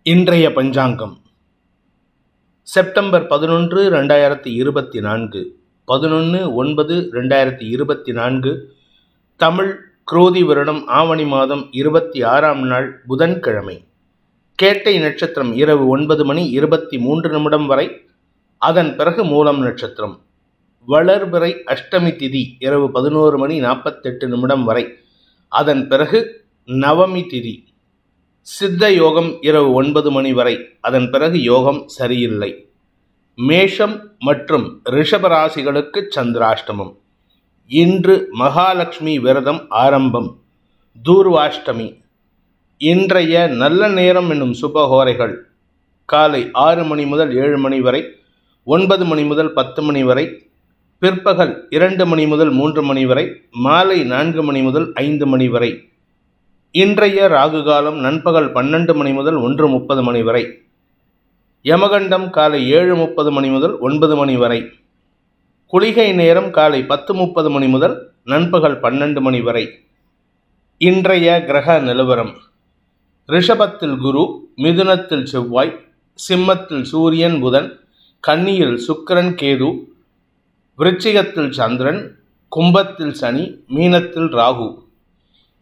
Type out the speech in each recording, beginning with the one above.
இன்றைய பஞ்சாங்கம் செப்டம்பர் 11, 2024, 11/9/2024, தமிழ் குரோதி வருடம் ஆவணி மாதம் 26ஆம் நாள் புதன்கிழமை. கேட்டை நட்சத்திரம் இரவு 9:23 வரை, அதன் பிறகு மூலம் நட்சத்திரம். வளர்பிறை அஷ்டமி திதி இரவு 11:48 வரை, அதன் பிறகு நவமி திதி. சித்த யோகம் இரவு 9 வரை, அதன் பிறகு யோகம் சரியில்லை. மேஷம் மற்றும் ரிஷபராசிகளுக்கு சந்திராஷ்டமம். இன்று மகாலட்சுமி விரதம் ஆரம்பம். தூர்வாஷ்டமி. இன்றைய நல்ல நேரம் என்னும் சுபஹோரைகள் காலை 6 மணி முதல் 7 மணி வரை, 9 மணி முதல் 10 மணி வரை, பிற்பகல் 2 மணி முதல் 3 மணி வரை, மாலை 4 மணி முதல் 5 மணி வரை. இன்றைய ராகு காலம் நண்பகல் 12 மணி முதல் 1:30 மணி வரை. யமகண்டம் காலை 7:30 மணி முதல் 9 மணி வரை. குளிகை நேரம் காலை 10:30 மணி முதல் நண்பகல் 12 மணி வரை. இன்றைய கிரக நிலவரம்: ரிஷபத்தில் குரு, மிதுனத்தில் செவ்வாய், சிம்மத்தில் சூரியன் புதன், கன்னியில் சுக்கிரன் கேது, விருச்சிகத்தில் சந்திரன், கும்பத்தில் சனி, மீனத்தில் ராகு.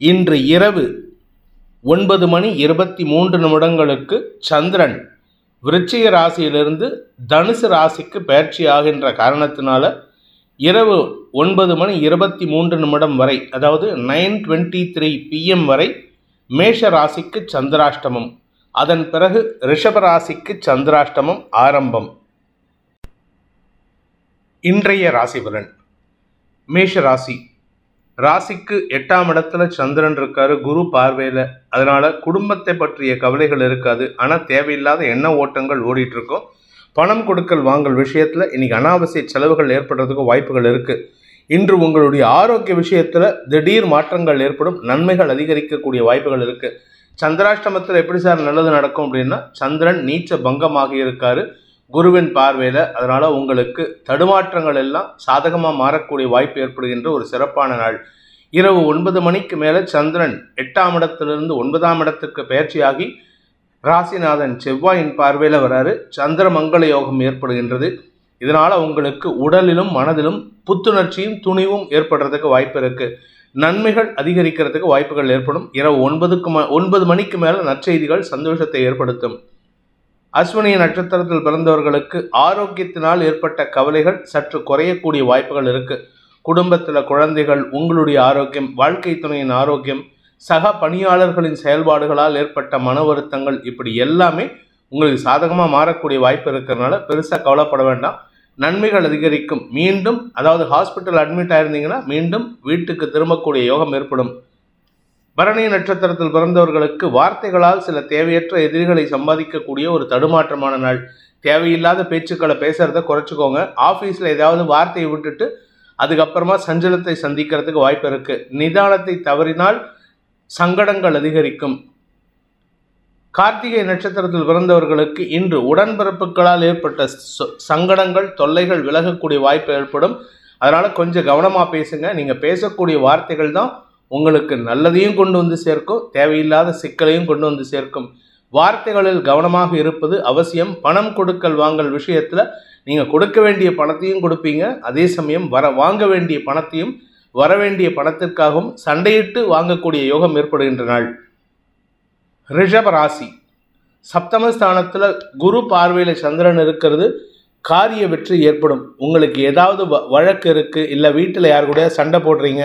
இன்று இரவு 9:23 சந்திரன் விருச்சிக ராசியிலிருந்து தனுசு ராசிக்கு பயிற்சி ஆகின்ற காரணத்தினால இரவு 9:23 வரை, அதாவது 9:23 PM வரை மேஷ ராசிக்கு சந்திராஷ்டமம். அதன் பிறகு ரிஷப ராசிக்கு சந்திராஷ்டமம் ஆரம்பம். இன்றைய ராசி பலன். மேஷ ராசி. ராசிக்கு 8ஆம் இடத்துல சந்திரன் இருக்காரு, குரு பார்வையில். அதனால குடும்பத்தை பற்றிய கவலைகள் இருக்காது. ஆனால் தேவையில்லாத எண்ண ஓட்டங்கள் ஓடிட்டு இருக்கும். பணம் கொடுக்கல் வாங்கல் விஷயத்துல இன்னைக்கு அனாவசிய செலவுகள் ஏற்படுறதுக்கு வாய்ப்புகள் இருக்கு. இன்று உங்களுடைய ஆரோக்கிய விஷயத்துல திடீர் மாற்றங்கள் ஏற்படும். நன்மைகள் அதிகரிக்கக்கூடிய வாய்ப்புகள் இருக்கு. சந்திராஷ்டமத்தில் எப்படி சார் நல்லது நடக்கும் அப்படின்னா, சந்திரன் நீச்ச பங்கமாக இருக்காரு குருவின் பார்வையில். அதனால் உங்களுக்கு தடுமாற்றங்கள் எல்லாம் சாதகமாக மாறக்கூடிய வாய்ப்பு ஏற்படுகின்ற ஒரு சிறப்பான நாள். இரவு 9 மணிக்கு மேலே சந்திரன் 8ஆம் இடத்திலிருந்து 9ஆம் இடத்துக்கு பயிற்சியாகி ராசிநாதன் செவ்வாயின் பார்வையில் வராரு. சந்திர மங்கள யோகம் ஏற்படுகின்றது. இதனால் உங்களுக்கு உடலிலும் மனதிலும் புத்துணர்ச்சியும் துணிவும் ஏற்படுறதுக்கு வாய்ப்பு இருக்குது. நன்மைகள் அதிகரிக்கிறதுக்கு வாய்ப்புகள் ஏற்படும். இரவு 9 மணிக்கு மேலே நற்செய்திகள் சந்தோஷத்தை ஏற்படுத்தும். அஸ்வினி நட்சத்திரத்தில் பிறந்தவர்களுக்கு ஆரோக்கியத்தினால் ஏற்பட்ட கவலைகள் சற்று குறையக்கூடிய வாய்ப்புகள் இருக்கு. குடும்பத்தில் குழந்தைகள், உங்களுடைய ஆரோக்கியம், வாழ்க்கை துணையின் ஆரோக்கியம், சக பணியாளர்களின் செயல்பாடுகளால் ஏற்பட்ட மன வருத்தங்கள், இப்படி எல்லாமே உங்களுக்கு சாதகமாக மாறக்கூடிய வாய்ப்பு இருக்கிறதுனால பெருசாக கவலைப்பட வேண்டாம். நன்மைகள் அதிகரிக்கும். மீண்டும், அதாவது ஹாஸ்பிட்டல் அட்மிட் ஆயிருந்தீங்கன்னா மீண்டும் வீட்டுக்கு திரும்பக்கூடிய யோகம் ஏற்படும். பரணி நட்சத்திரத்தில் பிறந்தவர்களுக்கு வார்த்தைகளால் சில தேவையற்ற எதிரிகளை சம்பாதிக்கக்கூடிய ஒரு தடுமாற்றமான நாள். தேவையில்லாத பேச்சுக்களை பேசுறதை குறைச்சிக்கோங்க. ஆஃபீஸில் ஏதாவது வார்த்தையை விட்டுட்டு அதுக்கப்புறமா சஞ்சலத்தை சந்திக்கிறதுக்கு வாய்ப்பு இருக்கு. நிதானத்தை தவறினால் சங்கடங்கள் அதிகரிக்கும். கார்த்திகை நட்சத்திரத்தில் பிறந்தவர்களுக்கு இன்று உடன்பிறப்புகளால் ஏற்பட்ட சங்கடங்கள், தொல்லைகள் விலகக்கூடிய வாய்ப்பு ஏற்படும். அதனால கொஞ்சம் கவனமாக பேசுங்க. நீங்கள் பேசக்கூடிய வார்த்தைகள் தான் உங்களுக்கு நல்லதையும் கொண்டு வந்து சேர்க்கும், தேவையில்லாத சிக்கலையும் கொண்டு வந்து சேர்க்கும். வார்த்தைகளில் கவனமாக இருப்பது அவசியம். பணம் கொடுக்கல் வாங்கல் விஷயத்தில் நீங்கள் கொடுக்க வேண்டிய பணத்தையும் கொடுப்பீங்க, அதே சமயம் வாங்க வேண்டிய பணத்தையும் வரவேண்டிய பணத்திற்காகவும் சண்டையிட்டு வாங்கக்கூடிய யோகம் ஏற்படுகின்ற நாள். ரிஷப ராசி. சப்தமஸ்தானத்தில் குரு பார்வையில் சந்திரன் இருக்கிறது. காரிய வெற்றி ஏற்படும். உங்களுக்கு ஏதாவது வழக்கு இருக்குது, இல்லை வீட்டில் யார் கூட சண்டை போடுறீங்க,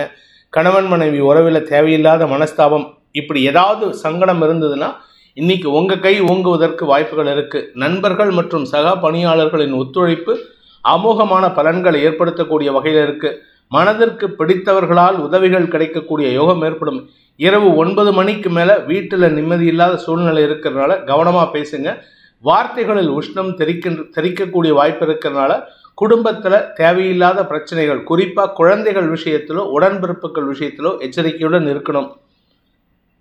கணவன் மனைவி உறவில் தேவையில்லாத மனஸ்தாபம், இப்படி ஏதாவது சங்கடம் இருந்ததுன்னா இன்னைக்கு உங்கள் கை ஓங்குவதற்கு வாய்ப்புகள் இருக்குது. நண்பர்கள் மற்றும் சக பணியாளர்களின் ஒத்துழைப்பு அமோகமான பலன்களை ஏற்படுத்தக்கூடிய வகையில் இருக்குது. மனதிற்கு பிடித்தவர்களால் உதவிகள் கிடைக்கக்கூடிய யோகம் ஏற்படும். இரவு 9 மணிக்கு மேலே வீட்டில் நிம்மதியில்லாத சூழ்நிலை இருக்கிறதுனால கவனமாக பேசுங்க. வார்த்தைகளில் உஷ்ணம் தெரிக்கக்கூடிய வாய்ப்பு இருக்கிறதுனால குடும்பத்தில் தேவையில்லாத பிரச்சனைகள், குறிப்பாக குழந்தைகள் விஷயத்திலோ உடன்பிறப்புகள் விஷயத்திலோ எச்சரிக்கையுடன் இருக்கணும்.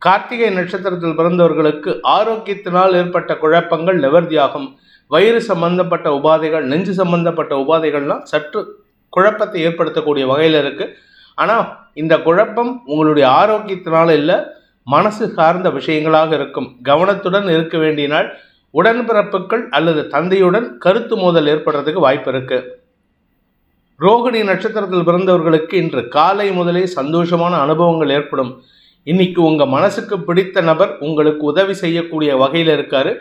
கார்த்திகை நட்சத்திரத்தில் பிறந்தவர்களுக்கு ஆரோக்கியத்தினால் ஏற்பட்ட குழப்பங்கள் நிவர்த்தியாகும். வயிறு சம்பந்தப்பட்ட உபாதைகள், நெஞ்சு சம்பந்தப்பட்ட உபாதைகள்லாம் சற்று குழப்பத்தை ஏற்படுத்தக்கூடிய வகையில் இருக்குது. ஆனால் இந்த குழப்பம் உங்களுடைய ஆரோக்கியத்தினால இல்லை, மனசு சார்ந்த விஷயங்களாக இருக்கும். கவனத்துடன் இருக்க வேண்டிய நாள். உடன்பிறப்புகள் அல்லது தந்தையுடன் கருத்து மோதல் ஏற்படுறதுக்கு வாய்ப்பு இருக்கு. ரோகிணி நட்சத்திரத்தில் பிறந்தவர்களுக்கு இன்று காலை முதலே சந்தோஷமான அனுபவங்கள் ஏற்படும். இன்னைக்கு உங்க மனசுக்கு பிடித்த நபர் உங்களுக்கு உதவி செய்யக்கூடிய வகையில் இருக்காரு.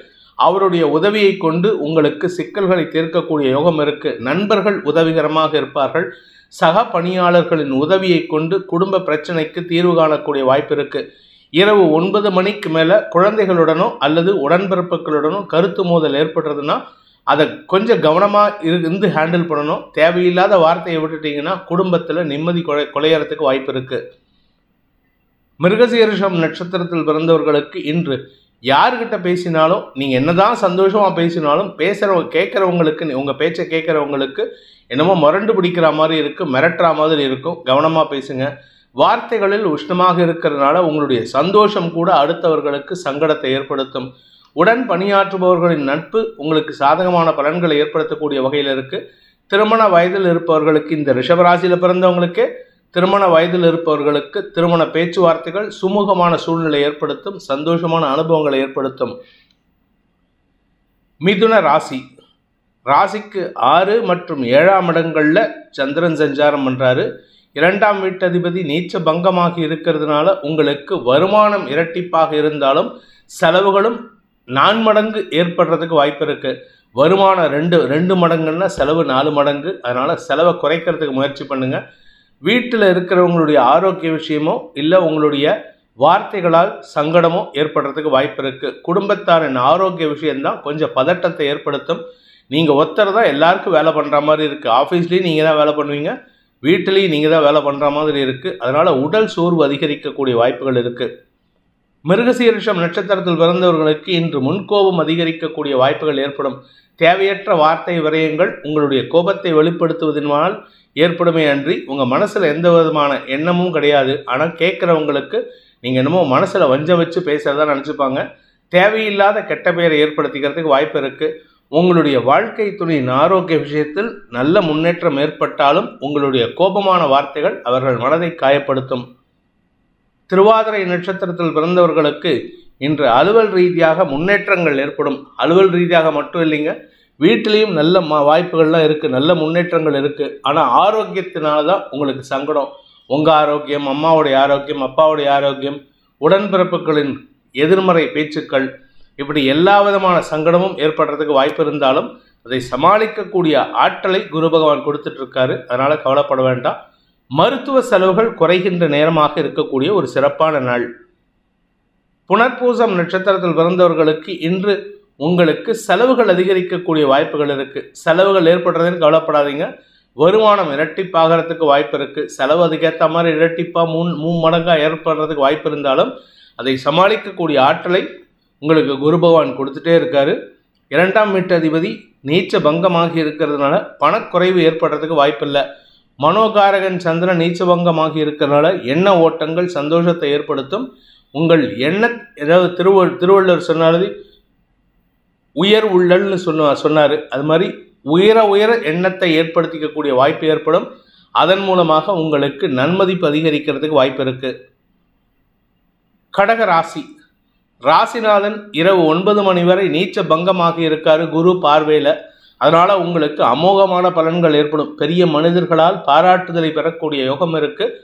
அவருடைய உதவியை கொண்டு உங்களுக்கு சிக்கல்களை தீர்க்கக்கூடிய யோகம் இருக்கு. நண்பர்கள் உதவிகரமாக இருப்பார்கள். சக பணியாளர்களின் உதவியை கொண்டு குடும்ப பிரச்சனைக்கு தீர்வு காணக்கூடிய வாய்ப்பு இருக்கு. இரவு 9 மணிக்கு மேலே குழந்தைகளுடனோ அல்லது உடன்பிறப்புகளுடனோ கருத்து மோதல் ஏற்படுறதுன்னா அதை கொஞ்சம் கவனமாக இருந்து ஹேண்டில் பண்ணணும். தேவையில்லாத வார்த்தையை விட்டுட்டீங்கன்னா குடும்பத்தில் நிம்மதி குலையறதுக்கு வாய்ப்பு இருக்கு. மிருகசீரிஷம் நட்சத்திரத்தில் பிறந்தவர்களுக்கு இன்று யார்கிட்ட பேசினாலும் நீங்கள் என்னதான் சந்தோஷமாக பேசினாலும் கேட்குறவங்களுக்கு உங்கள் பேச்சை கேட்குறவங்களுக்கு என்னமோ முரண்டு பிடிக்கிற மாதிரி இருக்குது, மிரட்டுற மாதிரி இருக்கும். கவனமாக பேசுங்க. வார்த்தைகளில் உஷ்ணமாக இருக்கிறதுனால உங்களுடைய சந்தோஷம் கூட அடுத்தவர்களுக்கு சங்கடத்தை ஏற்படுத்தும். உடன் பணியாற்றுபவர்களின் நட்பு உங்களுக்கு சாதகமான பலன்களை ஏற்படுத்தக்கூடிய வகையில் இருக்குது. திருமண வயதில் இருப்பவர்களுக்கு இந்த ரிஷபராசியில் பிறந்தவங்களுக்கு திருமண வயதில் இருப்பவர்களுக்கு திருமண பேச்சுவார்த்தைகள் சுமூகமான சூழ்நிலை ஏற்படுத்தும். சந்தோஷமான அனுபவங்களை ஏற்படுத்தும். மிதுன ராசி. ராசிக்கு 6 மற்றும் 7ஆம் இடங்களில் சந்திரன் சஞ்சாரம் பண்ணுறாரு. 2ஆம் வீட்டதிபதி நீச்ச பங்கமாகி இருக்கிறதுனால உங்களுக்கு வருமானம் இரட்டிப்பாக இருந்தாலும் செலவுகளும் 4 மடங்கு ஏற்படுறதுக்கு வாய்ப்பு இருக்குது. வருமானம் 2 மடங்குன்னா செலவு 4 மடங்கு. அதனால் செலவை குறைக்கிறதுக்கு முயற்சி பண்ணுங்கள். வீட்டில் இருக்கிறவங்களுடைய ஆரோக்கிய விஷயமோ இல்லை உங்களுடைய வார்த்தைகளால் சங்கடமோ ஏற்படுறதுக்கு வாய்ப்பு இருக்குது. குடும்பத்தாரின் ஆரோக்கிய விஷயம்தான் கொஞ்சம் பதட்டத்தை ஏற்படுத்தும். நீங்கள் ஒருத்தர் தான் எல்லாருக்கும் வேலை பண்ணுற மாதிரி இருக்குது. ஆஃபீஸ்லேயும் நீங்கள் தான் வேலை பண்ணுவீங்க, வீட்டிலையும் நீங்கள் தான் வேலை பண்ணுற மாதிரி இருக்குது. அதனால் உடல் சோர்வு அதிகரிக்கக்கூடிய வாய்ப்புகள் இருக்குது. மிருகசீரிஷம் நட்சத்திரத்தில் பிறந்தவர்களுக்கு இன்று முன்கோபம் அதிகரிக்கக்கூடிய வாய்ப்புகள் ஏற்படும். தேவையற்ற வார்த்தை விரயங்கள் உங்களுடைய கோபத்தை வெளிப்படுத்துவதனால் ஏற்படுமே அன்றி உங்கள் மனசில் எந்த விதமான எண்ணமும் கிடையாது. ஆனால் கேட்குறவங்களுக்கு நீங்கள் என்னமோ மனசில் வஞ்சம் வச்சு பேசுகிறதா நினச்சிப்பாங்க. தேவையில்லாத கெட்ட பெயரை ஏற்படுத்திக்கிறதுக்கு வாய்ப்பு இருக்குது. உங்களுடைய வாழ்க்கை துணையின் ஆரோக்கிய விஷயத்தில் நல்ல முன்னேற்றம் ஏற்பட்டாலும் உங்களுடைய கோபமான வார்த்தைகள் அவர்கள் மனதை காயப்படுத்தும். திருவாதிரை நட்சத்திரத்தில் பிறந்தவர்களுக்கு இன்று அலுவல் ரீதியாக முன்னேற்றங்கள் ஏற்படும். அலுவல் ரீதியாக மட்டும் இல்லைங்க, வீட்டிலையும் நல்ல வாய்ப்புகள்லாம் இருக்குது, நல்ல முன்னேற்றங்கள் இருக்குது. ஆனால் ஆரோக்கியத்தினால தான் உங்களுக்கு சங்கடம். உங்கள் ஆரோக்கியம், அம்மாவுடைய ஆரோக்கியம், அப்பாவுடைய ஆரோக்கியம், உடன்பிறப்புகளின் எதிர்மறை பேச்சுக்கள், இப்படி எல்லா விதமான சங்கடமும் ஏற்படுறதுக்கு வாய்ப்பு இருந்தாலும் அதை சமாளிக்கக்கூடிய ஆற்றலை குரு பகவான் கொடுத்துட்ருக்காரு. அதனால் கவலைப்பட வேண்டாம். மருத்துவ செலவுகள் குறைகின்ற நேரமாக இருக்கக்கூடிய ஒரு சிறப்பான நாள். புனர்பூசம் நட்சத்திரத்தில் பிறந்தவர்களுக்கு இன்று உங்களுக்கு செலவுகள் அதிகரிக்கக்கூடிய வாய்ப்புகள் இருக்குது. செலவுகள் ஏற்படுறதுன்னு கவலைப்படாதீங்க. வருமானம் இரட்டிப்பாகிறதுக்கு வாய்ப்பு இருக்குது. செலவு அதுக்கேற்ற மாதிரி இரட்டிப்பாக 3 மடங்காக ஏற்படுறதுக்கு வாய்ப்பு இருந்தாலும் அதை சமாளிக்கக்கூடிய ஆற்றலை உங்களுக்கு குரு பகவான் கொடுத்துட்டே இருக்காரு. 2ஆம் வீட்டதிபதி நீச்ச பங்கமாகி இருக்கிறதுனால பணக்குறைவு ஏற்படுறதுக்கு வாய்ப்பு இல்லை. மனோகாரகன் சந்திரன் நீச்சபங்கமாகி இருக்கிறதுனால எண்ண ஓட்டங்கள் சந்தோஷத்தை ஏற்படுத்தும். உங்கள் ஏதாவது திருவள்ளுவர் சொன்னாரு, உயர் உள்ளல்னு சொன்னார். அது மாதிரி உயர எண்ணத்தை ஏற்படுத்திக்கக்கூடிய வாய்ப்பு ஏற்படும். அதன் மூலமாக உங்களுக்கு நன்மதிப்பு அதிகரிக்கிறதுக்கு வாய்ப்பு இருக்கு. கடக ராசி. ராசிநாதன் இரவு 9 மணி வரை நீச்ச பங்கமாக இருக்காரு குரு பார்வையில். அதனால் உங்களுக்கு அமோகமான பலன்கள் ஏற்படும். பெரிய மனிதர்களால் பாராட்டுதலை பெறக்கூடிய யோகம் இருக்குது.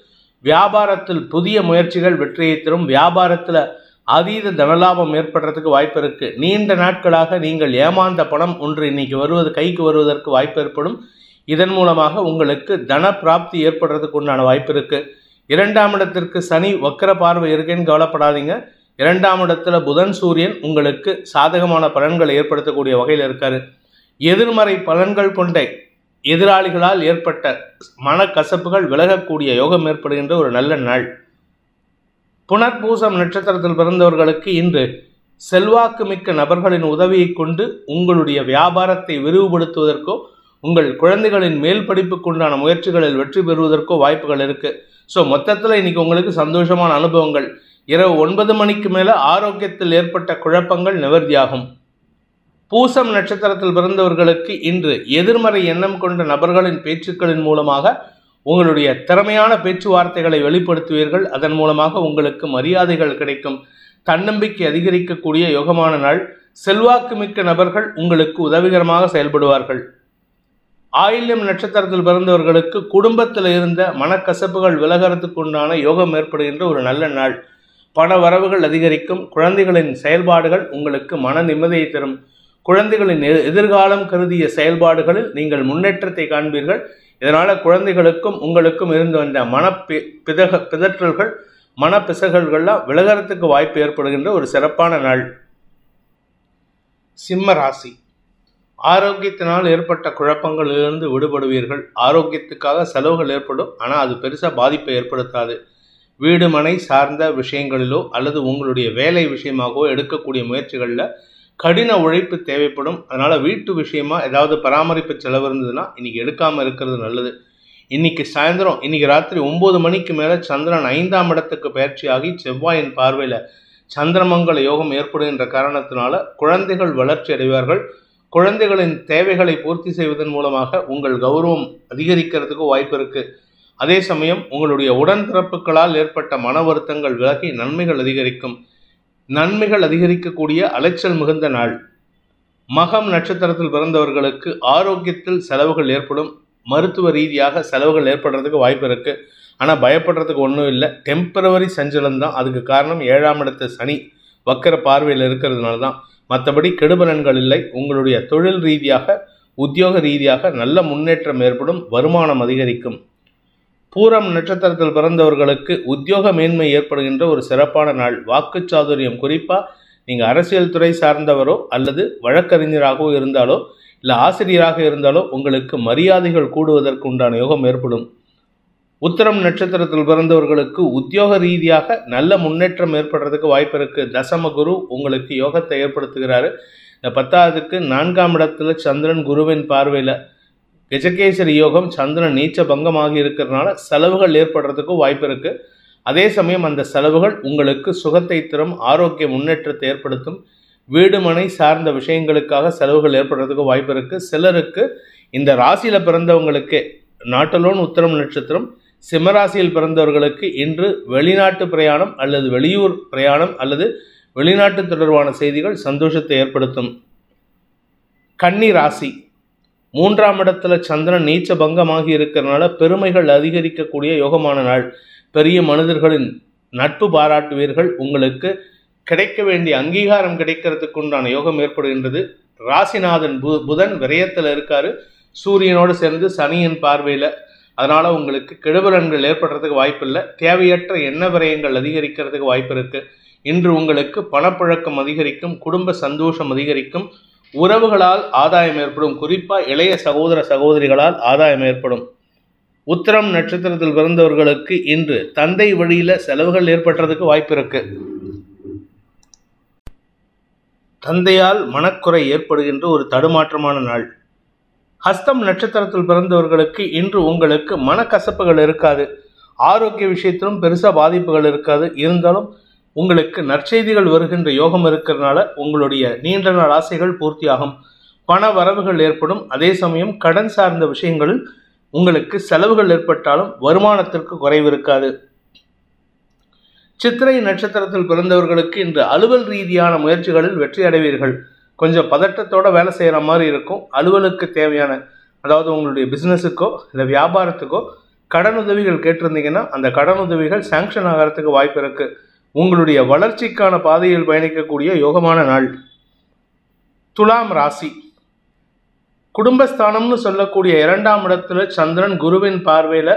வியாபாரத்தில் புதிய முயற்சிகள் வெற்றியை தரும். வியாபாரத்தில் அதீத தனலாபம் ஏற்படுறதுக்கு வாய்ப்பு இருக்குது. நீண்ட நாட்களாக நீங்கள் ஏமாந்த பணம் ஒன்று இன்னைக்கு கைக்கு வருவதற்கு வாய்ப்பு ஏற்படும். இதன் மூலமாக உங்களுக்கு தன பிராப்தி ஏற்படுறதுக்கு உண்டான வாய்ப்பு இருக்குது. 2ஆம் இடத்திற்கு சனி வக்கர பார்வை இருக்கேன்னு கவலைப்படாதீங்க. 2ஆம் இடத்துல புதன் சூரியன் உங்களுக்கு சாதகமான பலன்களை ஏற்படுத்தக்கூடிய வகையில் இருக்காரு. எதிர்மறை பலன்கள் கொண்ட எதிராளிகளால் ஏற்பட்ட மனக்கசப்புகள் விலகக்கூடிய யோகம் ஏற்படுகின்ற ஒரு நல்ல நாள். புனர்பூசம் நட்சத்திரத்தில் பிறந்தவர்களுக்கு இன்று செல்வாக்கு மிக்க நபர்களின் உதவியை கொண்டு உங்களுடைய வியாபாரத்தை விரிவுபடுத்துவதற்கோ உங்கள் குழந்தைகளின் மேல் படிப்புக்குண்டான முயற்சிகளில் வெற்றி பெறுவதற்கோ வாய்ப்புகள் இருக்குது. ஸோ மொத்தத்தில் இன்னைக்கு உங்களுக்கு சந்தோஷமான அனுபவங்கள். இரவு 9 மணிக்கு மேலே ஆரோக்கியத்தில் ஏற்பட்ட குழப்பங்கள் நிவர்த்தியாகும். பூசம் நட்சத்திரத்தில் பிறந்தவர்களுக்கு இன்று எதிர்மறை எண்ணம் கொண்ட நபர்களின் பேச்சுக்களின் மூலமாக உங்களுடைய திறமையான பேச்சுவார்த்தைகளை வெளிப்படுத்துவீர்கள். அதன் மூலமாக உங்களுக்கு மரியாதைகள் கிடைக்கும். தன்னம்பிக்கை அதிகரிக்கக்கூடிய யோகமான நாள். செல்வாக்கு மிக்க நபர்கள் உங்களுக்கு உதவிகரமாக செயல்படுவார்கள். ஆயில்யம் நட்சத்திரத்தில் பிறந்தவர்களுக்கு குடும்பத்தில் இருந்த மனக்கசப்புகள் விலகிறதுக்கு உண்டான யோகம் ஏற்படுகின்ற ஒரு நல்ல நாள். பண வரவுகள் அதிகரிக்கும். குழந்தைகளின் செயல்பாடுகள் உங்களுக்கு மன நிம்மதியை தரும். குழந்தைகளின் எதிர்காலம் கருதிய செயல்பாடுகளில் நீங்கள் முன்னேற்றத்தை காண்பீர்கள். இதனால குழந்தைகளுக்கும் உங்களுக்கும் இருந்து வந்த பிதற்றல்கள் மனப்பிசகல்கள்லாம் விலகறதுக்கு வாய்ப்பு ஏற்படுகின்ற ஒரு சிறப்பான நாள். சிம்ம ராசி. ஆரோக்கியத்தினால் ஏற்பட்ட குழப்பங்களிலிருந்து விடுபடுவீர்கள். ஆரோக்கியத்துக்காக செலவுகள் ஏற்படும், ஆனால் அது பெருசாக பாதிப்பை ஏற்படுத்தாது. வீடு மனை சார்ந்த விஷயங்களிலோ அல்லது உங்களுடைய வேலை விஷயமாகவோ எடுக்கக்கூடிய முயற்சிகளில் கடின உழைப்பு தேவைப்படும். அதனால் வீட்டு விஷயமா ஏதாவது பராமரிப்பு செலவு இருந்ததுன்னா இன்றைக்கி எடுக்காமல் இருக்கிறது நல்லது. இன்றைக்கி சாயந்தரம், இன்றைக்கி ராத்திரி 9 மணிக்கு மேலே சந்திரன் 5ஆம் இடத்துக்கு பயிற்சியாகி செவ்வாயின் பார்வையில் சந்திரமங்கல யோகம் ஏற்படுகின்ற காரணத்தினால குழந்தைகள் வளர்ச்சி அடைவார்கள். குழந்தைகளின் தேவைகளை பூர்த்தி செய்வதன் மூலமாக உங்கள் கௌரவம் அதிகரிக்கிறதுக்கு வாய்ப்பு இருக்குது. அதே சமயம் உங்களுடைய உடன்பிறப்புகளால் ஏற்பட்ட மன வருத்தங்கள் விலகி நன்மைகள் அதிகரிக்கும். நன்மைகள் அதிகரிக்கக்கூடிய அலைச்சல் மிகுந்த நாள். மகம் நட்சத்திரத்தில் பிறந்தவர்களுக்கு ஆரோக்கியத்தில் செலவுகள் ஏற்படும். மருத்துவ ரீதியாக செலவுகள் ஏற்படுறதுக்கு வாய்ப்பு இருக்குது. ஆனால் பயப்படுறதுக்கு ஒன்றும் இல்லை. டெம்பரவரி சஞ்சலம் தான். அதுக்கு காரணம் 7ஆம் இடத்து சனி வக்கர பார்வையில் இருக்கிறதுனால தான். மற்றபடி கெடுபலன்கள் இல்லை. உங்களுடைய தொழில் ரீதியாக உத்தியோக ரீதியாக நல்ல முன்னேற்றம் ஏற்படும். வருமானம் அதிகரிக்கும். பூரம் நட்சத்திரத்தில் பிறந்தவர்களுக்கு உத்தியோக மேன்மை ஏற்படுகின்ற ஒரு சிறப்பான நாள். வாக்குச்சாதுரியம், குறிப்பாக நீங்கள் அரசியல் துறை சார்ந்தவரோ அல்லது வழக்கறிஞராகவோ இருந்தாலோ இல்லை ஆசிரியராக இருந்தாலோ உங்களுக்கு மரியாதைகள் கூடுவதற்கு உண்டான யோகம் ஏற்படும். உத்திரம் நட்சத்திரத்தில் பிறந்தவர்களுக்கு உத்தியோக ரீதியாக நல்ல முன்னேற்றம் ஏற்படுறதுக்கு வாய்ப்பு இருக்குது. தசம குரு உங்களுக்கு யோகத்தை ஏற்படுத்துகிறாரு. இந்த 10ஆவதுக்கு 4ஆம் இடத்துல சந்திரன் குருவின் பார்வையில் கஜகேசரி யோகம், சந்திரன் நீச்ச பங்கமாகி இருக்கிறதுனால செலவுகள் ஏற்படுறதுக்கு வாய்ப்பு இருக்குது. அதே சமயம் அந்த செலவுகள் உங்களுக்கு சுகத்தை தரும், ஆரோக்கிய முன்னேற்றத்தை ஏற்படுத்தும். வீடு மனை சார்ந்த விஷயங்களுக்காக செலவுகள் ஏற்படுறதுக்கு வாய்ப்பு இருக்குது. சிலருக்கு இந்த ராசியில் பிறந்தவங்களுக்கு நாட்டலோன் உத்திரம் நட்சத்திரம், சிம்மராசியில் பிறந்தவர்களுக்கு இன்று வெளிநாட்டு பிரயாணம் அல்லது வெளியூர் பிரயாணம் அல்லது வெளிநாட்டு தொடர்பான செய்திகள் சந்தோஷத்தை ஏற்படுத்தும். கன்னி ராசி. 3ஆம் இடத்துல சந்திரன் நீச்ச பங்கமாகி இருக்கிறதுனால பெருமைகள் அதிகரிக்கக்கூடிய யோகமான நாள். பெரிய மனிதர்களின் நட்பு பாராட்டுவீர்கள். உங்களுக்கு கிடைக்க வேண்டிய அங்கீகாரம் கிடைக்கிறதுக்கு உண்டான யோகம் ஏற்படுகின்றது. ராசிநாதன் புதன் விரயத்தில் இருக்காரு, சூரியனோடு சேர்ந்து சனியின் பார்வையில். அதனால் உங்களுக்கு கெடுபலன்கள் ஏற்படுறதுக்கு வாய்ப்பு இல்லை. தேவையற்ற எண்ண விரயங்கள் அதிகரிக்கிறதுக்கு வாய்ப்பு இருக்குது. இன்று உங்களுக்கு பணப்புழக்கம் அதிகரிக்கும். குடும்ப சந்தோஷம் அதிகரிக்கும். உறவுகளால் ஆதாயம் ஏற்படும். குறிப்பாக இளைய சகோதர சகோதரிகளால் ஆதாயம் ஏற்படும். உத்திரம் நட்சத்திரத்தில் பிறந்தவர்களுக்கு இன்று தந்தை வழியில் செலவுகள் ஏற்படுறதுக்கு வாய்ப்பு இருக்கு. தந்தையால் மனக்குறை ஏற்படுகின்ற ஒரு தடுமாற்றமான நாள். ஹஸ்தம் நட்சத்திரத்தில் பிறந்தவர்களுக்கு இன்று உங்களுக்கு மனக்கசப்புகள் இருக்காது. ஆரோக்கிய விஷயத்திலும் பெருசாக பாதிப்புகள் இருக்காது. இருந்தாலும் உங்களுக்கு நற்செய்திகள் வருகின்ற யோகம் இருக்கிறதுனால உங்களுடைய நீண்ட நாள் ஆசைகள் பூர்த்தியாகும். பண வரவுகள் ஏற்படும். அதே சமயம் கடன் சார்ந்த விஷயங்களில் உங்களுக்கு செலவுகள் ஏற்பட்டாலும் வருமானத்திற்கு குறைவு இருக்காது. சித்திரை நட்சத்திரத்தில் பிறந்தவர்களுக்கு இன்று அலுவல் ரீதியான முயற்சிகளில் வெற்றி அடைவீர்கள். கொஞ்சம் பதட்டத்தோடு வேலை செய்கிற மாதிரி இருக்கும். அலுவலுக்கு தேவையான, அதாவது உங்களுடைய பிஸ்னஸுக்கோ இல்லை வியாபாரத்துக்கோ கடன் உதவிகள் கேட்டிருந்தீங்கன்னா அந்த கடன் உதவிகள் சாங்ஷன் ஆகிறதுக்கு வாய்ப்பு இருக்குது. உங்களுடைய வளர்ச்சிக்கான பாதையில் பயணிக்கக்கூடிய யோகமான நாள். துலாம் ராசி. குடும்பஸ்தானம்னு சொல்லக்கூடிய 2ஆம் இடத்துல சந்திரன் குருவின் பார்வையில்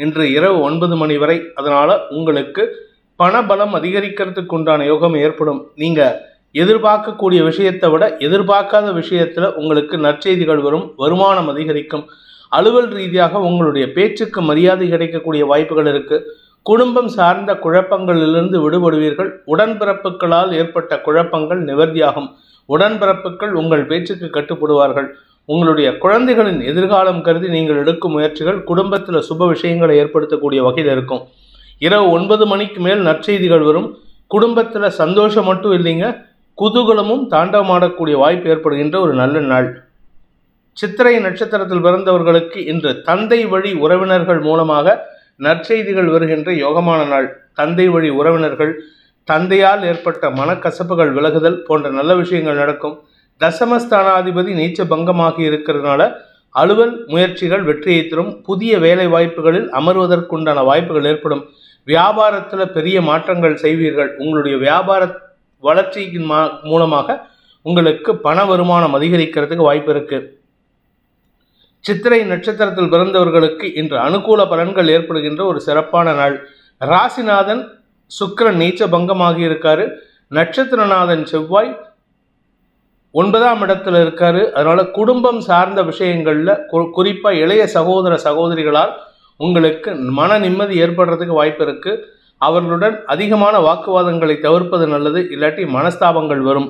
இன்று இரவு 9 மணி வரை. அதனால் உங்களுக்கு பணபலம் அதிகரிக்கிறதுக்கு உண்டான யோகம் ஏற்படும். நீங்கள் எதிர்பார்க்கக்கூடிய விஷயத்தை விட எதிர்பார்க்காத விஷயத்தில் உங்களுக்கு நற்செய்திகள் வரும். வருமானம் அதிகரிக்கும். அலுவல் ரீதியாக உங்களுடைய பேச்சுக்கு மரியாதை கிடைக்கக்கூடிய வாய்ப்புகள் இருக்குது. குடும்பம் சார்ந்த குழப்பங்களிலிருந்து விடுபடுவீர்கள். உடன்பிறப்புகளால் ஏற்பட்ட குழப்பங்கள் நிவர்த்தியாகும். உடன்பிறப்புகள் உங்கள் பேச்சுக்கு கட்டுப்படுவார்கள். உங்களுடைய குழந்தைகளின் எதிர்காலம் கருதி நீங்கள் எடுக்கும் முயற்சிகள் குடும்பத்தில் சுப விஷயங்களை ஏற்படுத்தக்கூடிய வகையில் இருக்கும். இரவு 9 மணிக்கு மேல் நற்செய்திகள் வரும். குடும்பத்தில் சந்தோஷம் மட்டும் இல்லைங்க, குதூகலமும் தாண்டவமாடக்கூடிய வாய்ப்பு ஏற்படுகின்ற ஒரு நல்ல நாள். சித்திரை நட்சத்திரத்தில் பிறந்தவர்களுக்கு இன்று தந்தை வழி உறவினர்கள் மூலமாக நற்செய்திகள் வருகின்ற யோகமான நாள். தந்தை வழி உறவினர்கள், தந்தையால் ஏற்பட்ட மனக்கசப்புகள் விலகுதல் போன்ற நல்ல விஷயங்கள் நடக்கும். தசமஸ்தானாதிபதி நீச்ச பங்கமாகி இருக்கிறதுனால அலுவல் முயற்சிகள் வெற்றியை தரும். புதிய வேலை வாய்ப்புகளில் அமர்வதற்குண்டான வாய்ப்புகள் ஏற்படும். வியாபாரத்தில் பெரிய மாற்றங்கள் செய்வீர்கள். உங்களுடைய வியாபார வளர்ச்சியின் மூலமாக உங்களுக்கு பண வருமானம் அதிகரிக்கிறதுக்கு வாய்ப்பு இருக்கு. சித்திரை நட்சத்திரத்தில் பிறந்தவர்களுக்கு இன்று அனுகூல பலன்கள் ஏற்படுகின்ற ஒரு சிறப்பான நாள். ராசிநாதன் சுக்கிரன் நீச்ச பங்கமாகி இருக்காரு. நட்சத்திரநாதன் செவ்வாய் 9ஆம் இடத்துல இருக்காரு. அதனால குடும்பம் சார்ந்த விஷயங்கள்ல குறிப்பா இளைய சகோதர சகோதரிகளால் உங்களுக்கு மன நிம்மதி ஏற்படுறதுக்கு வாய்ப்பு இருக்கு. அவர்களுடன் அதிகமான வாக்குவாதங்களை தவிர்ப்பது நல்லது, இல்லாட்டி மனஸ்தாபங்கள் வரும்.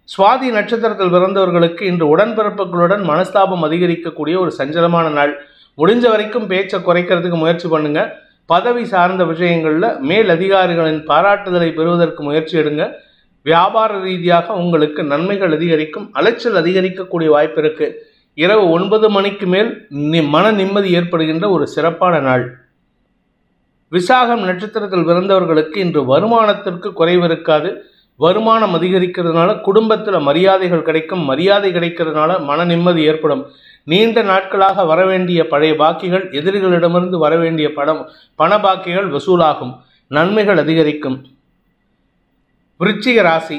சுவாதி நட்சத்திரத்தில் பிறந்தவர்களுக்கு இன்று உடன்பிறப்புகளுடன் மனஸ்தாபம் அதிகரிக்கக்கூடிய ஒரு சஞ்சலமான நாள். முடிஞ்ச வரைக்கும் பேச்சை குறைக்கிறதுக்கு முயற்சி பண்ணுங்க. பதவி சார்ந்த விஷயங்கள்ல மேல் அதிகாரிகளின் பாராட்டுதலை பெறுவதற்கு முயற்சி எடுங்க. வியாபார ரீதியாக உங்களுக்கு நன்மைகள் அதிகரிக்கும். அலைச்சல் அதிகரிக்கக்கூடிய வாய்ப்பு இருக்கு. இரவு 9 மணிக்கு மேல் மன நிம்மதி ஏற்படுகின்ற ஒரு சிறப்பான நாள். விசாகம் நட்சத்திரத்தில் பிறந்தவர்களுக்கு இன்று வருமானத்திற்கு குறைவு இருக்காது. வருமானம் அதிகரிக்கிறதுனால குடும்பத்தில் மரியாதைகள் கிடைக்கும். மரியாதை கிடைக்கிறதுனால மன நிம்மதி ஏற்படும். நீண்ட நாட்களாக வரவேண்டிய பழைய பாக்கிகள், எதிரிகளிடமிருந்து வரவேண்டிய பண பாக்கிகள் வசூலாகும். நன்மைகள் அதிகரிக்கும். விருச்சிக ராசி.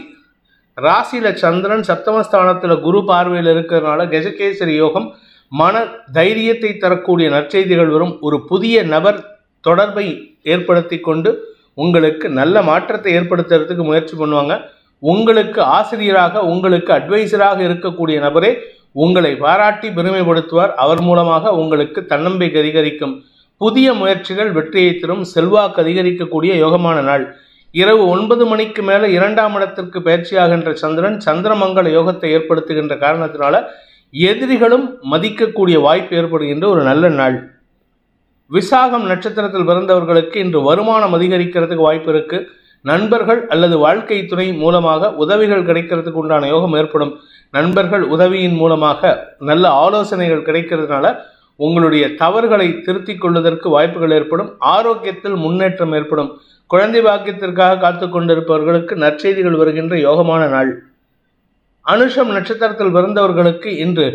ராசியில சந்திரன், சப்தமஸ்தானத்தில் குரு பார்வையில் இருக்கிறதுனால கஜகேசரி யோகம், மன தைரியத்தை தரக்கூடிய நற்செய்திகள் வரும். ஒரு புதிய நபர் தொடர்பை ஏற்படுத்தி கொண்டு உங்களுக்கு நல்ல மாற்றத்தை ஏற்படுத்துறதுக்கு முயற்சி பண்ணுவாங்க. உங்களுக்கு ஆசிரியராக, உங்களுக்கு அட்வைசராக இருக்கக்கூடிய நபரே உங்களை பாராட்டி பெருமைப்படுத்துவார். அவர் மூலமாக உங்களுக்கு தன்னம்பிக்கை அதிகரிக்கும். புதிய முயற்சிகள் வெற்றியை தரும். செல்வாக்கு அதிகரிக்கக்கூடிய யோகமான நாள். இரவு 9 மணிக்கு மேலே 2ஆம் இடத்திற்கு பயிற்சியாகின்ற சந்திரன் சந்திரமங்கல யோகத்தை ஏற்படுத்துகின்ற காரணத்தினால எதிரிகளும் மதிக்கக்கூடிய வாய்ப்பு ஏற்படுகின்ற ஒரு நல்ல நாள். விசாகம் நட்சத்திரத்தில் பிறந்தவர்களுக்கு இன்று வருமானம் அதிகரிக்கிறதுக்கு வாய்ப்பு இருக்கு. நண்பர்கள் அல்லது வாழ்க்கை துணை மூலமாக உதவிகள் கிடைக்கிறதுக்கு உண்டான யோகம் ஏற்படும். நண்பர்கள் உதவியின் மூலமாக நல்ல ஆலோசனைகள் கிடைக்கிறதுனால உங்களுடைய தவறுகளை திருத்திக் கொள்வதற்கு வாய்ப்புகள் ஏற்படும். ஆரோக்கியத்தில் முன்னேற்றம் ஏற்படும். குழந்தை பாக்கியத்திற்காக காத்து கொண்டிருப்பவர்களுக்கு நற்செய்திகள் வருகின்ற யோகமான நாள். அனுஷம் நட்சத்திரத்தில் பிறந்தவர்களுக்கு இன்று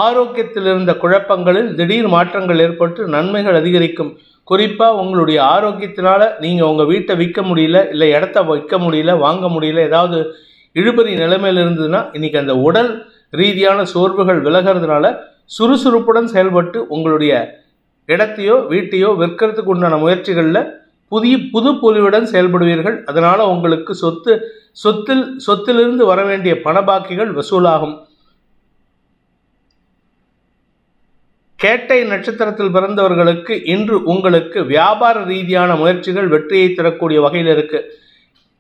ஆரோக்கியத்தில் இருந்த குழப்பங்களில் திடீர் மாற்றங்கள் ஏற்பட்டு நன்மைகள் அதிகரிக்கும். குறிப்பாக உங்களுடைய ஆரோக்கியத்தினால நீங்கள் உங்கள் வீட்டை விற்க முடியல, இல்லை இடத்த விற்க முடியல, வாங்க முடியல, ஏதாவது இழுபறி நிலைமையில் இருந்ததுன்னா இன்னைக்கு அந்த உடல் ரீதியான சோர்வுகள் விலகிறதுனால சுறுசுறுப்புடன் செயல்பட்டு உங்களுடைய இடத்தையோ வீட்டையோ விற்கிறதுக்கு உண்டான முயற்சிகளில் புது பொலிவுடன் செயல்படுவீர்கள். அதனால உங்களுக்கு சொத்திலிருந்து வர வேண்டிய பணபாக்கிகள் வசூலாகும். கேட்டை நட்சத்திரத்தில் பிறந்தவர்களுக்கு இன்று உங்களுக்கு வியாபார ரீதியான முயற்சிகள் வெற்றியை தரக்கூடிய வகையில் இருக்கு.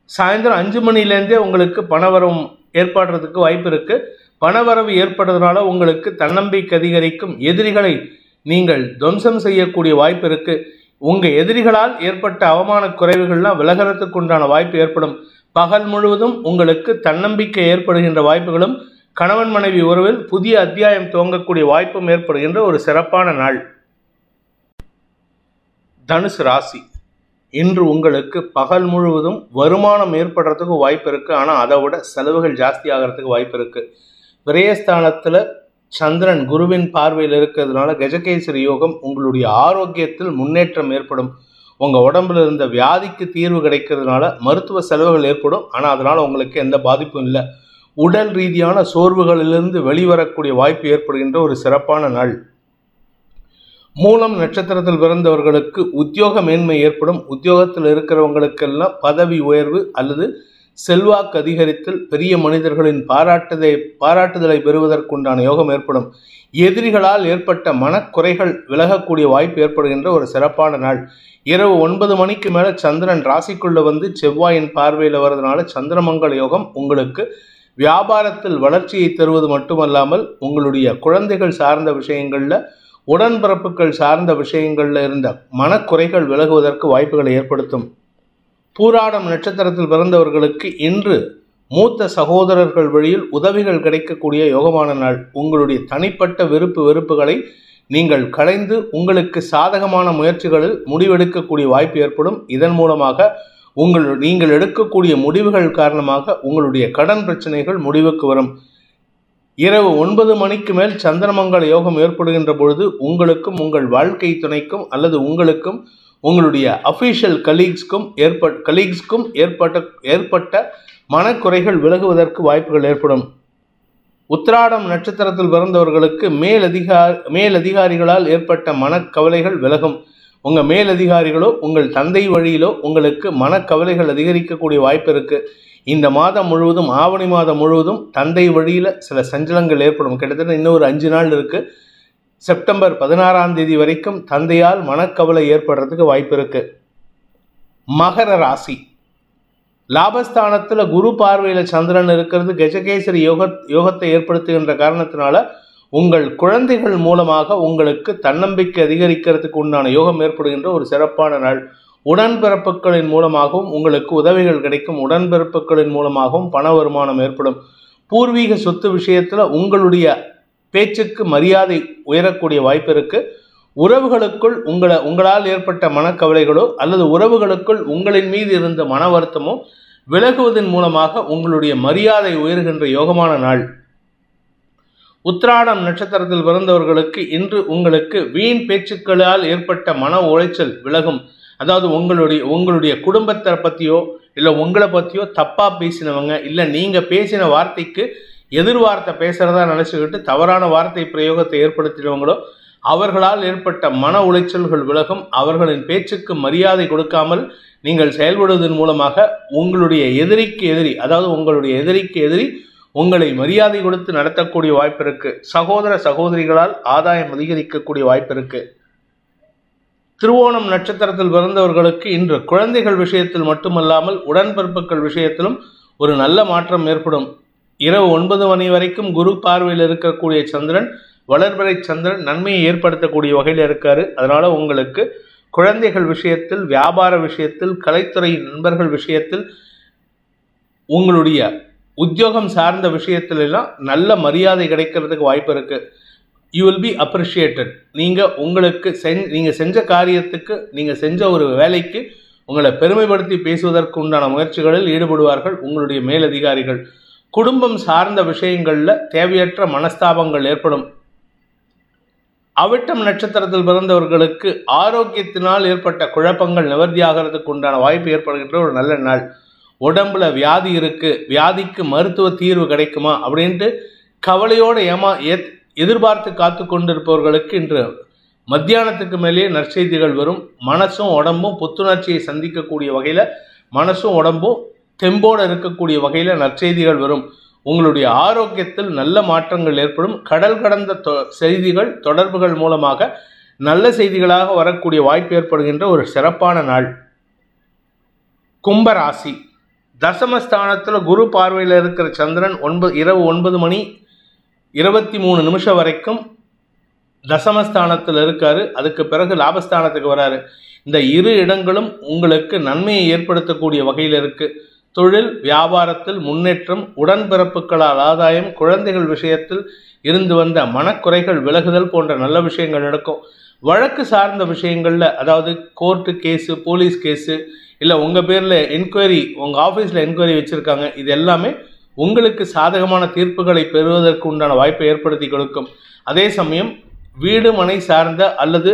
சாயந்தரம் 5 மணிலேருந்தே உங்களுக்கு பணவரவு ஏற்படுறதுக்கு வாய்ப்பு இருக்கு. பணவரவு ஏற்படுறதுனால உங்களுக்கு தன்னம்பிக்கை அதிகரிக்கும். எதிரிகளை நீங்கள் துவம்சம் செய்யக்கூடிய வாய்ப்பு இருக்கு. உங்க எதிரிகளால் ஏற்பட்ட அவமான குறைவுகள்லாம் விலகிறதுக்கு உண்டான வாய்ப்பு ஏற்படும். பகல் முழுவதும் உங்களுக்கு தன்னம்பிக்கை ஏற்படுகின்ற வாய்ப்புகளும், கணவன் மனைவி உறவில் புதிய அத்தியாயம் துவங்கக்கூடிய வாய்ப்பும் ஏற்படுகின்ற ஒரு சிறப்பான நாள். தனுசு ராசி. இன்று உங்களுக்கு பகல் முழுவதும் வருமானம் ஏற்படுறதுக்கு வாய்ப்பு இருக்கு. ஆனால் அதை விட செலவுகள் ஜாஸ்தி ஆகிறதுக்கு வாய்ப்பு இருக்கு. விரயஸ்தானத்தில் சந்திரன் குருவின் பார்வையில் இருக்கிறதுனால கஜகேசரி யோகம், உங்களுடைய ஆரோக்கியத்தில் முன்னேற்றம் ஏற்படும். உங்கள் உடம்புல இருந்த வியாதிக்கு தீர்வு கிடைக்கிறதுனால மருத்துவ செலவுகள் ஏற்படும். ஆனால் அதனால் உங்களுக்கு எந்த பாதிப்பும் இல்லை. உடல் ரீதியான சோர்வுகளிலிருந்து வெளிவரக்கூடிய வாய்ப்பு ஏற்படுகின்ற ஒரு சிறப்பான நாள். மூலம் நட்சத்திரத்தில் பிறந்தவர்களுக்கு உத்தியோக மேன்மை ஏற்படும். உத்தியோகத்தில் இருக்கிறவங்களுக்கெல்லாம் பதவி உயர்வு அல்லது செல்வாக்கு அதிகரித்தல், பெரிய மனிதர்களின் பாராட்டுதலை பெறுவதற்குண்டான யோகம் ஏற்படும். எதிரிகளால் ஏற்பட்ட மனக்குறைகள் விலகக்கூடிய வாய்ப்பு ஏற்படுகின்ற ஒரு சிறப்பான நாள். இரவு 9 மணிக்கு மேலே சந்திரன் ராசிக்குள்ள வந்து செவ்வாயின் பார்வையில் வர்றதுனால சந்திரமங்கல யோகம் உங்களுக்கு வியாபாரத்தில் வளர்ச்சியை தருவது மட்டுமல்லாமல் உங்களுடைய குழந்தைகள் சார்ந்த விஷயங்களில், உடன்பிறப்புகள் சார்ந்த விஷயங்களில் இருந்த மனக்குறைகள் விலகுவதற்கு வாய்ப்புகளை ஏற்படுத்தும். பூராடம் நட்சத்திரத்தில் பிறந்தவர்களுக்கு இன்று மூத்த சகோதரர்கள் வழியில் உதவிகள் கிடைக்கக்கூடிய யோகமான நாள். உங்களுடைய தனிப்பட்ட வெறுப்புகளை நீங்கள் களைந்து உங்களுக்கு சாதகமான முயற்சிகளில் முடிவெடுக்கக்கூடிய வாய்ப்பு ஏற்படும். இதன் மூலமாக நீங்கள் எடுக்கக்கூடிய முடிவுகள் காரணமாக உங்களுடைய கடன் பிரச்சனைகள் முடிவுக்கு வரும். இரவு 9 மணிக்கு மேல் சந்திரமங்கல யோகம் ஏற்படுகின்ற பொழுது உங்களுக்கும் உங்கள் வாழ்க்கை துணைக்கும் அல்லது உங்களுக்கும் உங்களுடைய அஃபீஷியல் கலீக்ஸ்க்கும் ஏற்பட்ட மனக்குறைகள் விலகுவதற்கு வாய்ப்புகள் ஏற்படும். உத்திராடம் நட்சத்திரத்தில் பிறந்தவர்களுக்கு மேலதிகாரிகளால் ஏற்பட்ட மனக்கவலைகள் விலகும். உங்கள் மேலதிகாரிகளோ உங்கள் தந்தை வழியிலோ உங்களுக்கு மனக்கவலைகள் அதிகரிக்கக்கூடிய வாய்ப்பு இருக்கு. இந்த மாதம் முழுவதும், ஆவணி மாதம் முழுவதும் தந்தை வழியில் சில சஞ்சலங்கள் ஏற்படும். கிட்டத்தட்ட இன்னும் ஒரு 5 நாள் இருக்கு. செப்டம்பர் 16ஆம் தேதி வரைக்கும் தந்தையால் மனக்கவலை ஏற்படுறதுக்கு வாய்ப்பு இருக்கு. மகர ராசி. லாபஸ்தானத்தில் குரு பார்வையில் சந்திரன் இருக்கிறது கஜகேசரி யோகத்தை ஏற்படுத்துகின்ற காரணத்தினால உங்கள் குழந்தைகள் மூலமாக உங்களுக்கு தன்னம்பிக்கை அதிகரிக்கிறதுக்கு உண்டான யோகம் ஏற்படுகின்ற ஒரு சிறப்பான நாள். உடன்பிறப்புகளின் மூலமாகவும் உங்களுக்கு உதவிகள் கிடைக்கும். உடன்பிறப்புகளின் மூலமாகவும் பண வருமானம் ஏற்படும். பூர்வீக சொத்து விஷயத்தில் உங்களுடைய பேச்சுக்கு மரியாதை உயரக்கூடிய வாய்ப்பு இருக்கு. உறவுகளுக்குள் உங்களால் ஏற்பட்ட மனக்கவலைகளோ அல்லது உறவுகளுக்குள் உங்களின் மீது இருந்த மன வருத்தமோ விலகுவதன் மூலமாக உங்களுடைய மரியாதை உயர்கின்ற யோகமான நாள். உத்திராடம் நட்சத்திரத்தில் பிறந்தவர்களுக்கு இன்று உங்களுக்கு வீண் பேச்சுக்களால் ஏற்பட்ட மன உளைச்சல் விலகும். அதாவது உங்களுடைய குடும்பத்தை பற்றியோ இல்லை உங்களை பற்றியோ தப்பாக பேசினவங்க, இல்லை நீங்கள் பேசின வார்த்தைக்கு எதிர்வார்த்தை பேசுகிறதா நினச்சிக்கிட்டு தவறான வார்த்தை பிரயோகத்தை ஏற்படுத்தினவங்களோ அவர்களால் ஏற்பட்ட மன உளைச்சல்கள் விலகும். அவர்களின் பேச்சுக்கு மரியாதை கொடுக்காமல் நீங்கள் செயல்படுவதன் மூலமாக உங்களுடைய எதிரிக்கு எதிரி உங்களை மரியாதை கொடுத்து நடத்தக்கூடிய வாய்ப்பு இருக்கு. சகோதர சகோதரிகளால் ஆதாயம் அதிகரிக்கக்கூடிய வாய்ப்பு இருக்கு. திருவோணம் நட்சத்திரத்தில் பிறந்தவர்களுக்கு இன்று குழந்தைகள் விஷயத்தில் மட்டுமல்லாமல் உடன்பிறப்புகள் விஷயத்திலும் ஒரு நல்ல மாற்றம் ஏற்படும். இரவு 9 மணி வரைக்கும் குரு பார்வையில் இருக்கக்கூடிய சந்திரன், வளர்பிறை சந்திரன் நன்மையை ஏற்படுத்தக்கூடிய வகையில் இருக்காரு. அதனால உங்களுக்கு குழந்தைகள் விஷயத்தில், வியாபார விஷயத்தில், கலைத்துறை நண்பர்கள் விஷயத்தில், உங்களுடைய உத்தியோகம் சார்ந்த விஷயத்துல எல்லாம் நல்ல மரியாதை கிடைக்கிறதுக்கு வாய்ப்பு இருக்கு. You will be appreciated. நீங்கள் செஞ்ச காரியத்துக்கு, நீங்கள் செஞ்ச ஒரு வேலைக்கு உங்களை பெருமைப்படுத்தி பேசுவதற்கு உண்டான முயற்சிகளில் ஈடுபடுவார்கள் உங்களுடைய மேலதிகாரிகள். குடும்பம் சார்ந்த விஷயங்களில் தேவையற்ற மனஸ்தாபங்கள் ஏற்படும். அவிட்டம் நட்சத்திரத்தில் பிறந்தவர்களுக்கு ஆரோக்கியத்தினால் ஏற்பட்ட குழப்பங்கள் நிவர்த்தியாகிறதுக்கு உண்டான வாய்ப்பு ஏற்படுகின்ற ஒரு நல்ல நாள். உடம்புல வியாதி இருக்கு, வியாதிக்கு மருத்துவ தீர்வு கிடைக்குமா அப்படின்ட்டு கவலையோடு எதிர்பார்த்து காத்து கொண்டிருப்பவர்களுக்கு இன்று மத்தியானத்துக்கு மேலேயே நற்செய்திகள் வரும். மனசும் உடம்பும் புத்துணர்ச்சியை சந்திக்கக்கூடிய வகையில், மனசும் உடம்பும் தெம்போடு இருக்கக்கூடிய வகையில் நற்செய்திகள் வரும். உங்களுடைய ஆரோக்கியத்தில் நல்ல மாற்றங்கள் ஏற்படும். கடல் கடந்த செய்திகள், தொடர்புகள் மூலமாக நல்ல செய்திகளாக வரக்கூடிய வாய்ப்பு ஏற்படுகின்ற ஒரு சிறப்பான நாள். கும்பராசி. தசமஸ்தானத்தில் குரு பார்வையில் இருக்கிற சந்திரன் இரவு 9 மணி 23 நிமிஷம் வரைக்கும் தசமஸ்தானத்தில் இருக்காரு. அதுக்கு பிறகு லாபஸ்தானத்துக்கு வராரு. இந்த இரு இடங்களும் உங்களுக்கு நன்மையை ஏற்படுத்தக்கூடிய வகையில் இருக்கு. தொழில் வியாபாரத்தில் முன்னேற்றம், உடன்பிறப்புகளால் ஆதாயம், குழந்தைகள் விஷயத்தில் இருந்து வந்த மனக்குறைகள் விலகுதல் போன்ற நல்ல விஷயங்கள் நடக்கும். வழக்கு சார்ந்த விஷயங்களில், அதாவது கோர்ட்டு கேஸு, போலீஸ் கேஸு, இல்லை உங்கள் பேரில் என்கொயரி, உங்கள் ஆஃபீஸில் என்கொயரி வச்சுருக்காங்க, இது எல்லாமே உங்களுக்கு சாதகமான தீர்ப்புகளை பெறுவதற்கு உண்டான வாய்ப்பை ஏற்படுத்தி கொடுக்கும். அதே சமயம் வீடு மனை சார்ந்த அல்லது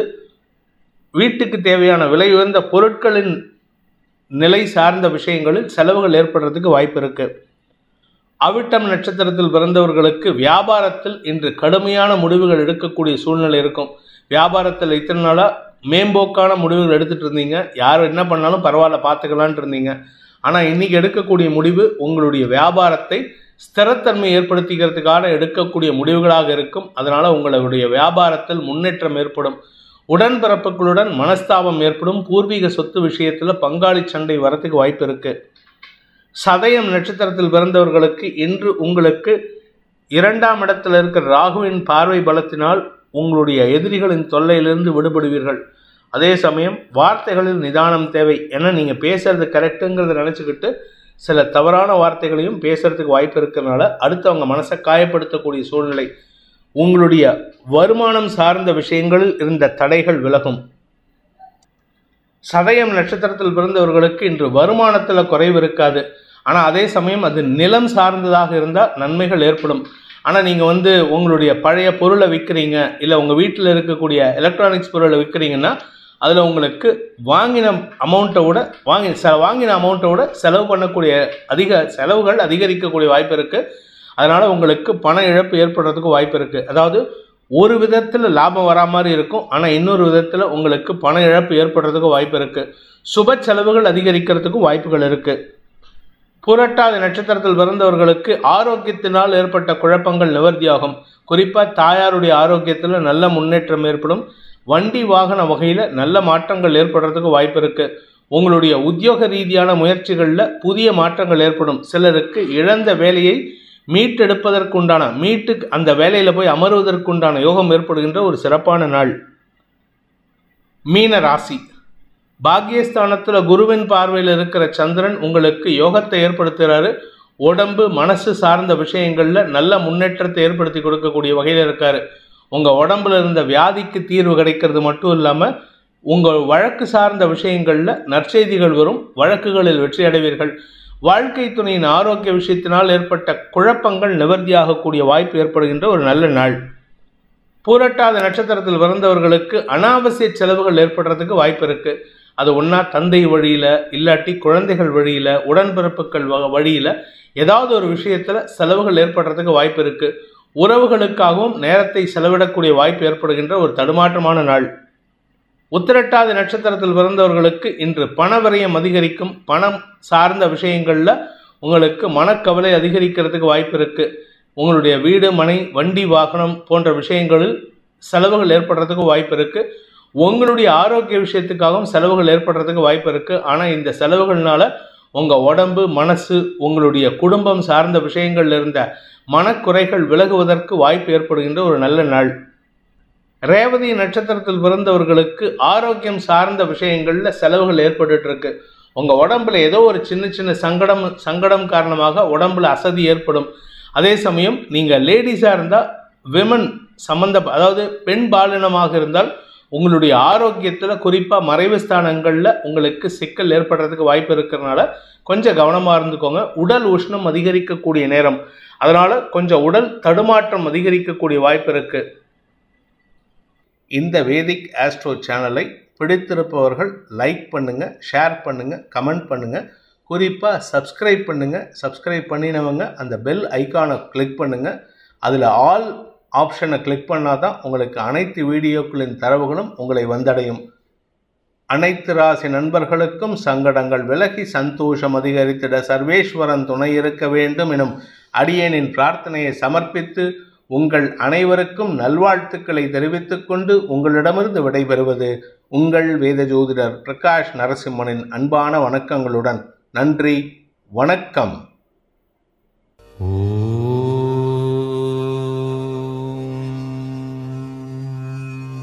வீட்டுக்கு தேவையான விலை உயர்ந்த பொருட்களின் நிலை சார்ந்த விஷயங்களில் செலவுகள் ஏற்படுறதுக்கு வாய்ப்பு இருக்கு. அவிட்டம் நட்சத்திரத்தில் பிறந்தவர்களுக்கு வியாபாரத்தில் இன்று கடுமையான முடிவுகள் எடுக்கக்கூடிய சூழ்நிலை இருக்கும். வியாபாரத்தில் இத்தனை நாளாக மேம்போக்கான முடிவுகள் எடுத்துகிட்டு இருந்தீங்க. யார் என்ன பண்ணாலும் பரவாயில்ல பார்த்துக்கலான்ட்டு இருந்தீங்க. ஆனால் இன்றைக்கி எடுக்கக்கூடிய முடிவு உங்களுடைய வியாபாரத்தை ஸ்திரத்தன்மை ஏற்படுத்திக்கிறதுக்காக எடுக்கக்கூடிய முடிவுகளாக இருக்கும். அதனால் உங்களுடைய வியாபாரத்தில் முன்னேற்றம் ஏற்படும். உடன்பிறப்புகளுடன் மனஸ்தாபம் ஏற்படும். பூர்வீக சொத்து விஷயத்தில் பங்காளி சண்டை வரத்துக்கு வாய்ப்பு இருக்குது. சதயம் நட்சத்திரத்தில் பிறந்தவர்களுக்கு இன்று உங்களுக்கு 2ஆம் இடத்தில் இருக்கிற ராகுவின் பார்வை பலத்தினால் உங்களுடைய எதிரிகளின் தொல்லையிலிருந்து விடுபடுவீர்கள். அதே சமயம் வார்த்தைகளில் நிதானம் தேவை. ஏன்னா நீங்கள் பேசுறது கரெக்டுங்கிறத நினச்சிக்கிட்டு சில தவறான வார்த்தைகளையும் பேசுறதுக்கு வாய்ப்பு இருக்கிறதுனால அடுத்தவங்க மனசை காயப்படுத்தக்கூடிய சூழ்நிலை. உங்களுடைய வருமானம் சார்ந்த விஷயங்களில் இருந்த தடைகள் விலகும். சதயம் நட்சத்திரத்தில் பிறந்தவர்களுக்கு இன்று வருமானத்தில் குறைவு இருக்காது. ஆனால் அதே சமயம் அது நிலம் சார்ந்ததாக இருந்தால் நன்மைகள் ஏற்படும். ஆனால் நீங்கள் உங்களுடைய பழைய பொருளை விற்கிறீங்க, இல்லை உங்கள் வீட்டில் இருக்கக்கூடிய எலக்ட்ரானிக்ஸ் பொருளை விற்கிறீங்கன்னா அதில் உங்களுக்கு வாங்கின அமௌண்ட்டை விட செலவு பண்ணக்கூடிய செலவுகள் அதிகரிக்கக்கூடிய வாய்ப்பு இருக்குது. அதனால் உங்களுக்கு பண இழப்பு ஏற்படுறதுக்கு வாய்ப்பு இருக்குது. அதாவது ஒரு விதத்தில் லாபம் வரா மாதிரி இருக்கும், ஆனால் இன்னொரு விதத்தில் உங்களுக்கு பண இழப்பு ஏற்படுறதுக்கு வாய்ப்பு இருக்குது. சுப செலவுகள் அதிகரிக்கிறதுக்கும் வாய்ப்புகள் இருக்குது. புரட்டாதி நட்சத்திரத்தில் பிறந்தவர்களுக்கு ஆரோக்கியத்தினால் ஏற்பட்ட குழப்பங்கள் நிவர்த்தியாகும். குறிப்பாக தாயாருடைய ஆரோக்கியத்தில் நல்ல முன்னேற்றம் ஏற்படும். வண்டி வாகன வகையில் நல்ல மாற்றங்கள் ஏற்படுறதுக்கு வாய்ப்பு இருக்குது. உங்களுடைய உத்தியோக ரீதியான முயற்சிகளில் புதிய மாற்றங்கள் ஏற்படும். சிலருக்கு இழந்த வேலையை மீட்டெடுப்பதற்குண்டான அந்த வேலையில் போய் அமர்வதற்குண்டான யோகம் ஏற்படுகின்ற ஒரு சிறப்பான நாள். மீன ராசி. பாக்கியஸ்தானத்தில் குருவின் பார்வையில் இருக்கிற சந்திரன் உங்களுக்கு யோகத்தை ஏற்படுத்துகிறாரு. உடம்பு மனசு சார்ந்த விஷயங்களில் நல்ல முன்னேற்றத்தை ஏற்படுத்தி கொடுக்கக்கூடிய வகையில் இருக்காரு. உங்கள் உடம்புல இருந்த வியாதிக்கு தீர்வு கிடைக்கிறது மட்டும் இல்லாமல் உங்கள் வழக்கு சார்ந்த விஷயங்களில் நற்செய்திகள் வரும். வழக்குகளில் வெற்றி அடைவீர்கள். வாழ்க்கை துணையின் ஆரோக்கிய விஷயத்தினால் ஏற்பட்ட குழப்பங்கள் நிவர்த்தியாகக்கூடிய வாய்ப்பு ஏற்படுகின்ற ஒரு நல்ல நாள். பூரட்டாத நட்சத்திரத்தில் பிறந்தவர்களுக்கு அனாவசிய செலவுகள் ஏற்படுறதுக்கு வாய்ப்பு இருக்குது. அது ஒன்றா தந்தை வழியில், இல்லாட்டி குழந்தைகள் வழியில், உடன்பிறப்புகள் வழியில் ஏதாவது ஒரு விஷயத்தில் செலவுகள் ஏற்படுறதுக்கு வாய்ப்பு இருக்குது. உறவுகளுக்காகவும் நேரத்தை செலவிடக்கூடிய வாய்ப்பு ஏற்படுகின்ற ஒரு தடுமாற்றமான நாள். உத்திரட்டாதி நட்சத்திரத்தில் பிறந்தவர்களுக்கு இன்று பண விரயம் அதிகரிக்கும். பணம் சார்ந்த விஷயங்களில் உங்களுக்கு மனக்கவலை அதிகரிக்கிறதுக்கு வாய்ப்பு இருக்குது. உங்களுடைய வீடு, மனை, வண்டி, வாகனம் போன்ற விஷயங்களில் செலவுகள் ஏற்படுறதுக்கு வாய்ப்பு இருக்குது. உங்களுடைய ஆரோக்கிய விஷயத்துக்காகவும் செலவுகள் ஏற்படுறதுக்கு வாய்ப்பு இருக்குது. ஆனால் இந்த செலவுகள்னால உங்கள் உடம்பு, மனசு, உங்களுடைய குடும்பம் சார்ந்த விஷயங்கள் இருந்த மனக்குறைகள் விலகுவதற்கு வாய்ப்பு ஏற்படுகின்ற ஒரு நல்ல நாள். ரேவதி நட்சத்திரத்தில் பிறந்தவர்களுக்கு ஆரோக்கியம் சார்ந்த விஷயங்களில் செலவுகள் ஏற்பட்டு இருக்கு. உங்கள் உடம்புல ஏதோ ஒரு சின்ன சங்கடம் காரணமாக உடம்புல அசதி ஏற்படும். அதே சமயம் நீங்கள் லேடிஸாக இருந்தால் விமன் அதாவது பெண் பாலினமாக இருந்தால் உங்களுடைய ஆரோக்கியத்தில் குறிப்பாக மறைவு ஸ்தானங்களில் உங்களுக்கு சிக்கல் ஏற்படுறதுக்கு வாய்ப்பு இருக்கிறதுனால கொஞ்சம் கவனமாக இருந்துக்கோங்க. உடல் உஷ்ணம் அதிகரிக்கக்கூடிய நேரம், அதனால் கொஞ்சம் உடல் தடுமாற்றம் அதிகரிக்கக்கூடிய வாய்ப்பு இருக்குது. இந்த வேதிக் ஆஸ்ட்ரோ சேனலை பிடித்திருப்பவர்கள் லைக் பண்ணுங்கள், ஷேர் பண்ணுங்கள், கமெண்ட் பண்ணுங்கள். குறிப்பாக சப்ஸ்கிரைப் பண்ணுங்கள். சப்ஸ்கிரைப் பண்ணினவங்க அந்த பெல் ஐக்கானை கிளிக் பண்ணுங்கள். அதில் ஆல் ஆப்ஷனை கிளிக் பண்ணால் தான் உங்களுக்கு அனைத்து வீடியோக்களின் தரவுகளும் உங்களை வந்தடையும். அனைத்து ராசி நண்பர்களுக்கும் சங்கடங்கள் விலகி சந்தோஷம் அதிகரித்திட சர்வேஸ்வரன் துணை இருக்க வேண்டும் எனும் அடியேனின் பிரார்த்தனையை சமர்ப்பித்து உங்கள் அனைவருக்கும் நல்வாழ்த்துக்களை தெரிவித்துக் கொண்டு உங்களிடமிருந்து விடைபெறுவது உங்கள் வேத ஜோதிடர் பிரகாஷ் நரசிம்மனின் அன்பான வணக்கங்களுடன். நன்றி, வணக்கம்.